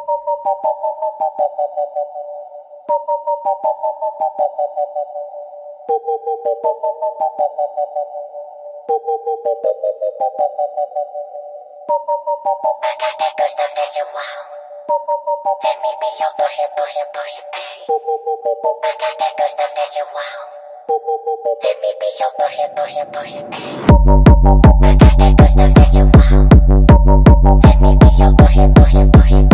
got that good stuff that you want. Let me be your pusher, pusher, pusher, ayy. I got that good stuff that you want. Let me be your pusher, pusher, pusher, ayy. I got that good stuff that you want. Let me be your pusher, pusher, pusher.